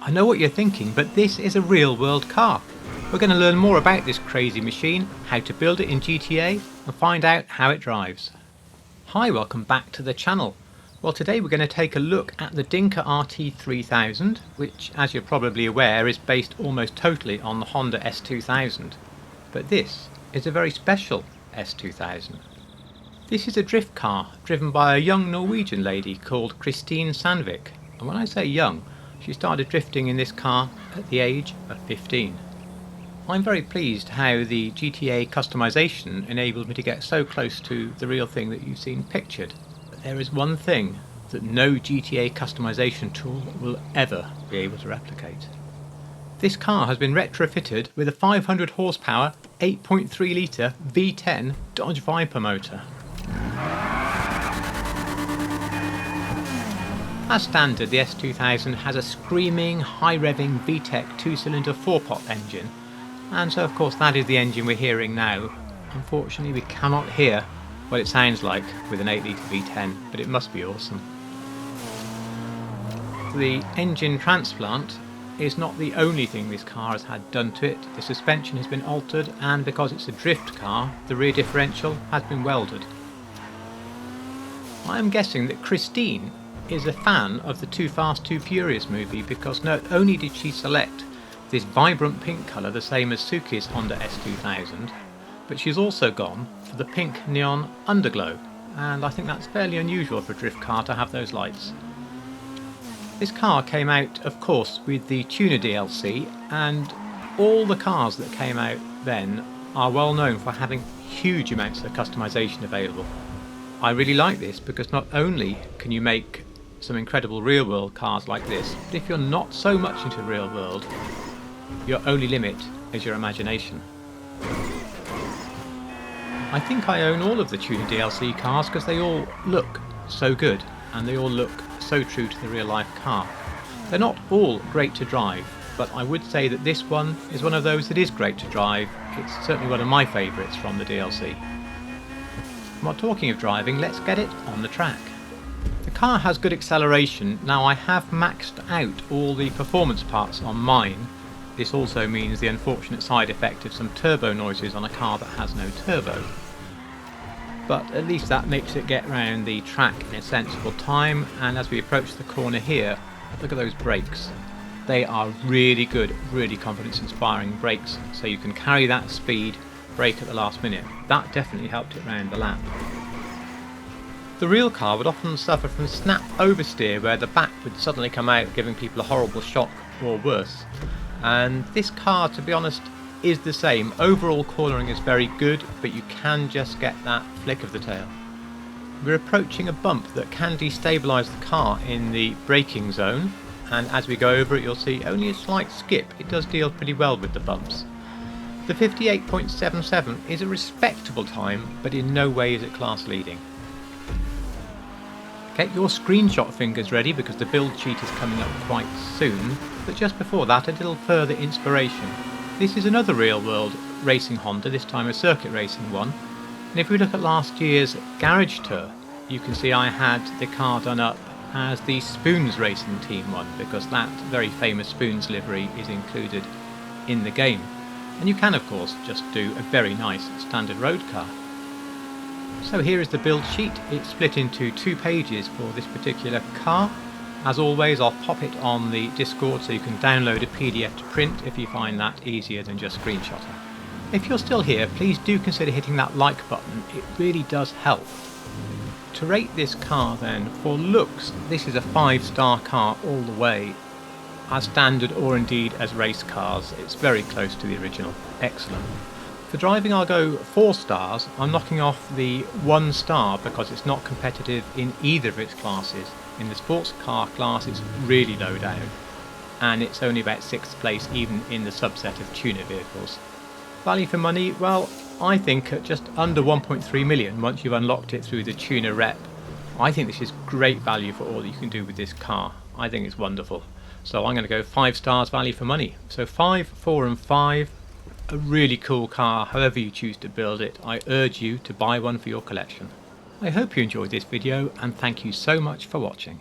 I know what you're thinking, but this is a real world car. We're going to learn more about this crazy machine, how to build it in GTA, and find out how it drives. Hi, welcome back to the channel. Well, today we're going to take a look at the Dinka RT3000, which, as you're probably aware, is based almost totally on the Honda S2000. But this is a very special S2000. This is a drift car driven by a young Norwegian lady called Christine Sandvik. And when I say young, she started drifting in this car at the age of 15. I'm very pleased how the GTA customization enabled me to get so close to the real thing that you've seen pictured. But there is one thing that no GTA customization tool will ever be able to replicate. This car has been retrofitted with a 500 horsepower 8.3 litre V10 Dodge Viper motor. As standard, the S2000 has a screaming, high-revving VTEC 2-cylinder 4-pot engine, and so of course that is the engine we're hearing now. Unfortunately we cannot hear what it sounds like with an 8 litre V10, but it must be awesome. The engine transplant is not the only thing this car has had done to it. The suspension has been altered, and because it's a drift car, the rear differential has been welded. I am guessing that Christine is a fan of the Too Fast Too Furious movie, because not only did she select this vibrant pink colour, the same as Suki's Honda S2000, but she's also gone for the pink neon underglow, and I think that's fairly unusual for a drift car to have those lights. This car came out, of course, with the Tuner DLC, and all the cars that came out then are well known for having huge amounts of customization available. I really like this because not only can you make some incredible real world cars like this, but if you're not so much into real world, your only limit is your imagination. I think I own all of the Tuner DLC cars because they all look so good and they all look so true to the real life car. They're not all great to drive, but I would say that this one is one of those that is great to drive. It's certainly one of my favourites from the DLC. Well, talking of driving, let's get it on the track. The car has good acceleration. Now, I have maxed out all the performance parts on mine. This also means the unfortunate side effect of some turbo noises on a car that has no turbo. But at least that makes it get around the track in a sensible time, and as we approach the corner here, look at those brakes. They are really good, really confidence inspiring brakes, so you can carry that speed, brake at the last minute. That definitely helped it round the lap. The real car would often suffer from snap oversteer, where the back would suddenly come out giving people a horrible shock or worse. And this car, to be honest, is the same. Overall cornering is very good, but you can just get that flick of the tail. We're approaching a bump that can destabilise the car in the braking zone, and as we go over it you'll see only a slight skip. It does deal pretty well with the bumps. The 58.77 is a respectable time, but in no way is it class leading. Get your screenshot fingers ready because the build sheet is coming up quite soon, but just before that a little further inspiration. This is another real world racing Honda, this time a circuit racing one, and if we look at last year's garage tour you can see I had the car done up as the Spoons Racing Team one, because that very famous Spoons livery is included in the game. And you can of course just do a very nice standard road car. So here is the build sheet. It's split into 2 pages for this particular car. As always, I'll pop it on the Discord so you can download a PDF to print if you find that easier than just screenshotting. If you're still here, please do consider hitting that like button. It really does help. To rate this car then, for looks, this is a 5-star car all the way. As standard or indeed as race cars, it's very close to the original. Excellent. For driving I'll go 4 stars. I'm knocking off the 1 star because it's not competitive in either of its classes. In the sports car class it's really low down, and it's only about 6th place even in the subset of tuner vehicles. Value for money, well, I think at just under 1.3 million once you've unlocked it through the tuner rep. I think this is great value for all that you can do with this car. I think it's wonderful. So I'm going to go 5 stars value for money. So 5, 4 and 5. A really cool car. However you choose to build it, I urge you to buy one for your collection. I hope you enjoyed this video and thank you so much for watching.